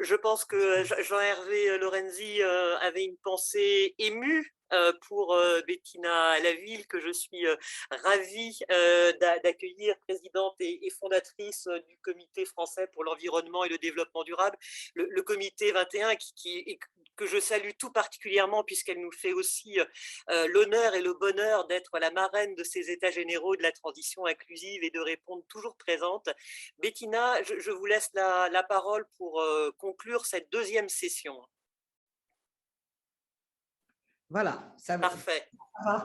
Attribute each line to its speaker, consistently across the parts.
Speaker 1: Je pense que Jean-Hervé Lorenzi avait une pensée émue pour Bettina Laville, que je suis ravie d'accueillir, présidente et fondatrice du Comité français pour l'environnement et le développement durable, le Comité 21, que je salue tout particulièrement puisqu'elle nous fait aussi l'honneur et le bonheur d'être la marraine de ces états généraux de la transition inclusive et de répondre toujours présente. Bettina, je vous laisse la parole pour conclure cette deuxième session.
Speaker 2: Voilà, ça va.
Speaker 1: Parfait.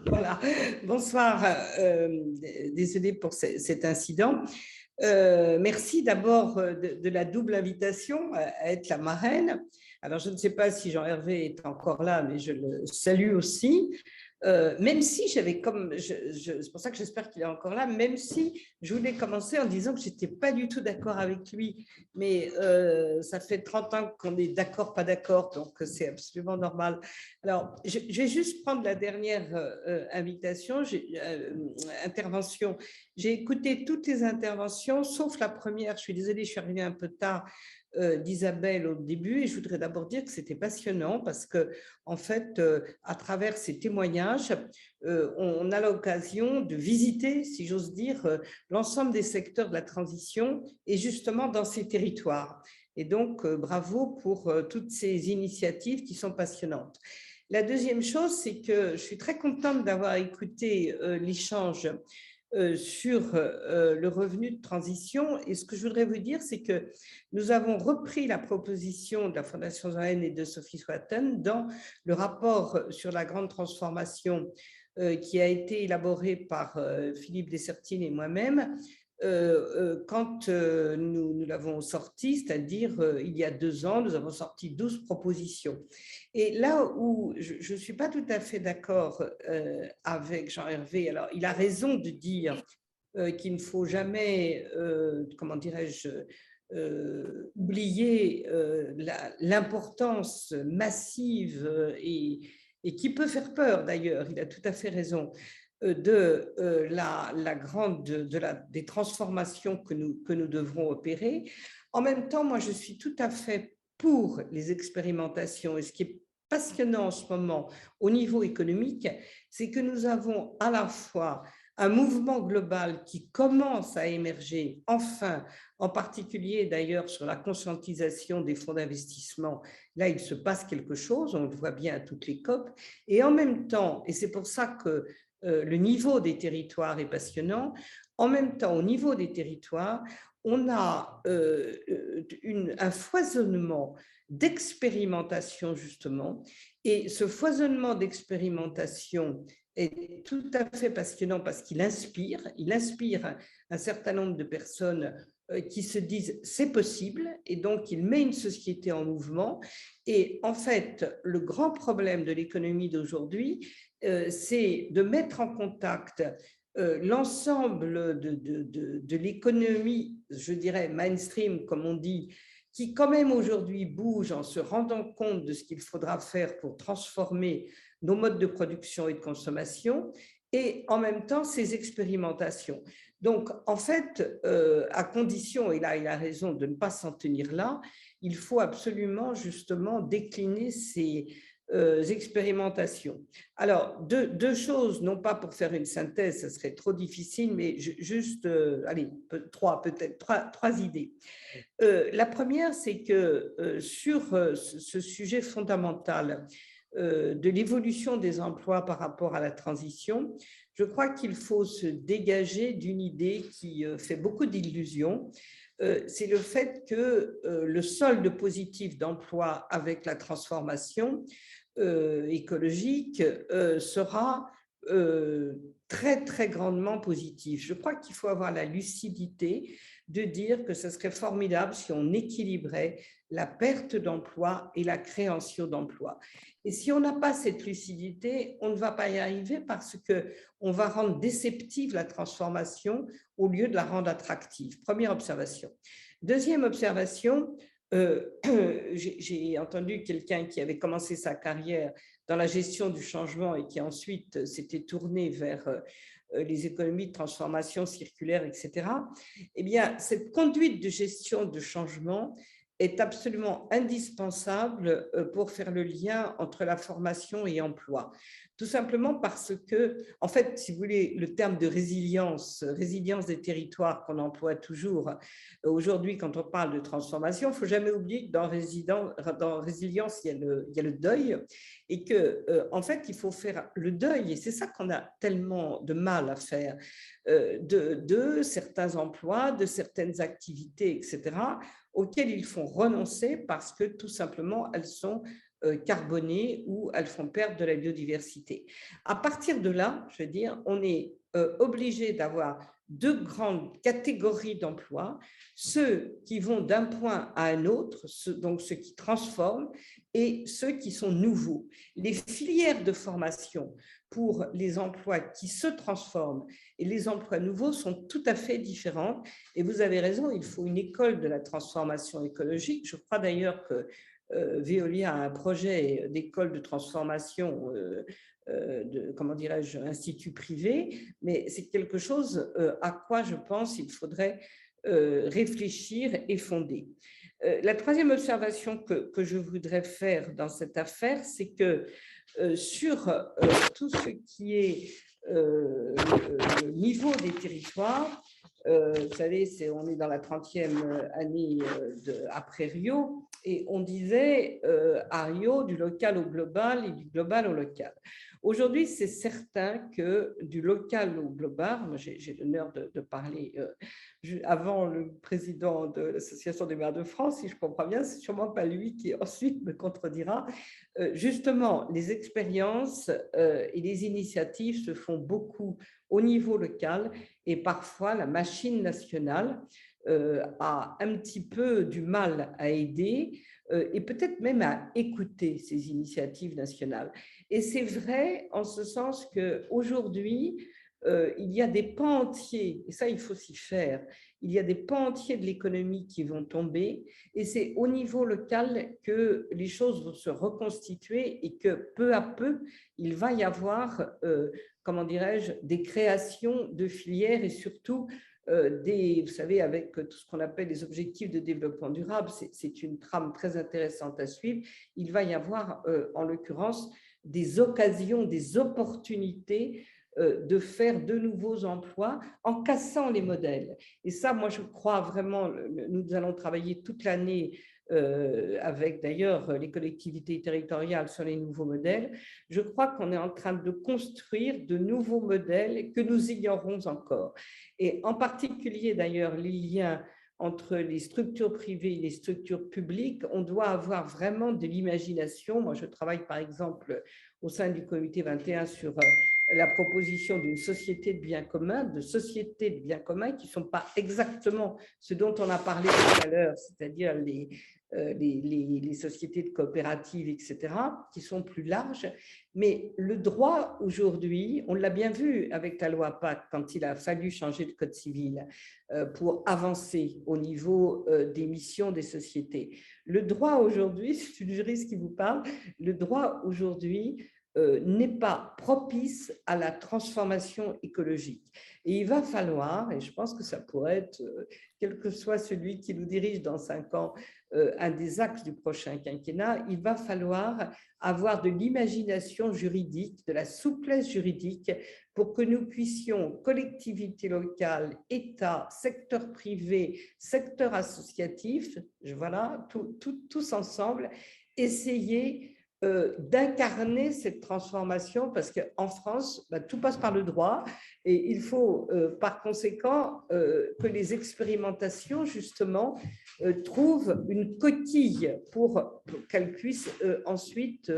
Speaker 2: Voilà. Bonsoir, désolée pour cet incident. Merci d'abord de la double invitation à être la marraine. Alors, je ne sais pas si Jean-Hervé est encore là, mais je le salue aussi. Même si j'avais c'est pour ça que j'espère qu'il est encore là, même si je voulais commencer en disant que je n'étais pas du tout d'accord avec lui, mais ça fait 30 ans qu'on est d'accord, pas d'accord, donc c'est absolument normal. Alors, je vais juste prendre la dernière intervention. J'ai écouté toutes les interventions, sauf la première. Je suis désolée, je suis arrivée un peu tard, d'Isabelle au début, et je voudrais d'abord dire que c'était passionnant parce que, en fait, à travers ces témoignages, on a l'occasion de visiter, si j'ose dire, l'ensemble des secteurs de la transition et justement dans ces territoires. Et donc, bravo pour toutes ces initiatives qui sont passionnantes. La deuxième chose, c'est que je suis très contente d'avoir écouté l'échange sur le revenu de transition. Et ce que je voudrais vous dire, c'est que nous avons repris la proposition de la Fondation Zoën et de Sophie Swatton dans le rapport sur la grande transformation qui a été élaboré par Philippe Dessertine et moi-même quand nous l'avons sorti, c'est-à-dire il y a 2 ans, nous avons sorti 12 propositions. Et là où je ne suis pas tout à fait d'accord avec Jean-Hervé, alors il a raison de dire qu'il ne faut jamais, comment dirais-je, oublier l'importance massive et qui peut faire peur d'ailleurs, il a tout à fait raison, de des transformations que nous devrons opérer. En même temps, moi, je suis tout à fait pour les expérimentations. Et ce qui est passionnant en ce moment au niveau économique, c'est que nous avons à la fois un mouvement global qui commence à émerger, enfin, en particulier d'ailleurs sur la conscientisation des fonds d'investissement. Là, il se passe quelque chose, on le voit bien à toutes les COP. Et en même temps, et c'est pour ça que le niveau des territoires est passionnant, en même temps, au niveau des territoires, on a un foisonnement d'expérimentation, justement, et ce foisonnement d'expérimentation est tout à fait passionnant parce qu'il inspire un certain nombre de personnes qui se disent c'est possible, et donc il met une société en mouvement. Et en fait, le grand problème de l'économie d'aujourd'hui, c'est de mettre en contact l'ensemble de l'économie, je dirais mainstream, comme on dit, qui quand même aujourd'hui bouge en se rendant compte de ce qu'il faudra faire pour transformer nos modes de production et de consommation, et en même temps ces expérimentations. Donc, en fait, à condition, et là il a raison, de ne pas s'en tenir là, il faut absolument justement décliner ces expérimentations. Alors, deux choses, non pas pour faire une synthèse, ça serait trop difficile, mais juste, allez, peut-être trois idées. La première, c'est que sur ce sujet fondamental de l'évolution des emplois par rapport à la transition, je crois qu'il faut se dégager d'une idée qui fait beaucoup d'illusions. C'est le fait que le solde positif d'emploi avec la transformation écologique sera très, très grandement positif. Je crois qu'il faut avoir la lucidité de dire que ce serait formidable si on équilibrait la perte d'emploi et la création d'emploi. Et si on n'a pas cette lucidité, on ne va pas y arriver parce qu'on va rendre déceptive la transformation au lieu de la rendre attractive. Première observation. Deuxième observation, j'ai entendu quelqu'un qui avait commencé sa carrière dans la gestion du changement et qui ensuite s'était tourné vers les économies de transformation circulaire, etc., eh bien, cette conduite de gestion de changement est absolument indispensable pour faire le lien entre la formation et emploi. Tout simplement parce que, en fait, si vous voulez, le terme de résilience des territoires qu'on emploie toujours aujourd'hui quand on parle de transformation, il ne faut jamais oublier que dans résilience, il y a le deuil et que, en fait, il faut faire le deuil, et c'est ça qu'on a tellement de mal à faire, de certains emplois, de certaines activités, etc., auxquelles ils font renoncer parce que tout simplement elles sont carbonées ou elles font perdre de la biodiversité. À partir de là, je veux dire, on est obligé d'avoir deux grandes catégories d'emplois, ceux qui vont d'un point à un autre, donc ceux qui transforment, et ceux qui sont nouveaux. Les filières de formation pour les emplois qui se transforment et les emplois nouveaux sont tout à fait différentes. Et vous avez raison, il faut une école de la transformation écologique. Je crois d'ailleurs que Veolia a un projet d'école de transformation, comment dirais-je, institut privé, mais c'est quelque chose à quoi je pense il faudrait réfléchir et fonder. La troisième observation que je voudrais faire dans cette affaire, c'est que sur tout ce qui est le niveau des territoires, vous savez, on est dans la 30e année après Rio, et on disait à Rio du local au global et du global au local. Aujourd'hui, c'est certain que du local au global, moi j'ai l'honneur de parler avant le président de l'Association des maires de France, si je comprends bien, c'est sûrement pas lui qui ensuite me contredira. Justement, les expériences et les initiatives se font beaucoup au niveau local et parfois la machine nationale a un petit peu du mal à aider et peut-être même à écouter ces initiatives nationales. Et c'est vrai en ce sens qu'aujourd'hui, il y a des pans entiers, et ça il faut s'y faire, il y a des pans entiers de l'économie qui vont tomber et c'est au niveau local que les choses vont se reconstituer et que peu à peu, il va y avoir, comment dirais-je, des créations de filières et surtout vous savez, avec tout ce qu'on appelle les objectifs de développement durable, c'est une trame très intéressante à suivre. Il va y avoir, en l'occurrence, des occasions, des opportunités de faire de nouveaux emplois en cassant les modèles. Et ça, moi, je crois vraiment, nous allons travailler toute l'année avec d'ailleurs les collectivités territoriales sur les nouveaux modèles. Je crois qu'on est en train de construire de nouveaux modèles que nous ignorons encore. Et en particulier d'ailleurs les liens entre les structures privées et les structures publiques, on doit avoir vraiment de l'imagination. Moi, je travaille par exemple au sein du comité 21 sur la proposition d'une société de biens communs, de sociétés de biens communs qui ne sont pas exactement ce dont on a parlé tout à l'heure, c'est-à-dire les sociétés de coopératives, etc., qui sont plus larges. Mais le droit aujourd'hui, on l'a bien vu avec la loi Pacte quand il a fallu changer le code civil pour avancer au niveau des missions des sociétés. Le droit aujourd'hui, c'est une juriste qui vous parle, le droit aujourd'hui n'est pas propice à la transformation écologique. Et il va falloir, et je pense que ça pourrait être, quel que soit celui qui nous dirige dans 5 ans, un des axes du prochain quinquennat, il va falloir avoir de l'imagination juridique, de la souplesse juridique pour que nous puissions, collectivités locales, État, secteur privé, secteur associatif, voilà, tous ensemble, essayer d'incarner cette transformation parce qu'en France, tout passe par le droit et il faut par conséquent que les expérimentations justement trouvent une coquille pour qu'elles puissent ensuite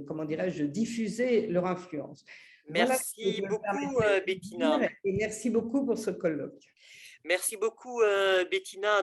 Speaker 2: comment dirais-je, diffuser leur influence.
Speaker 1: Merci beaucoup, Bettina.
Speaker 2: Et merci beaucoup pour ce colloque.
Speaker 1: Merci beaucoup, Bettina.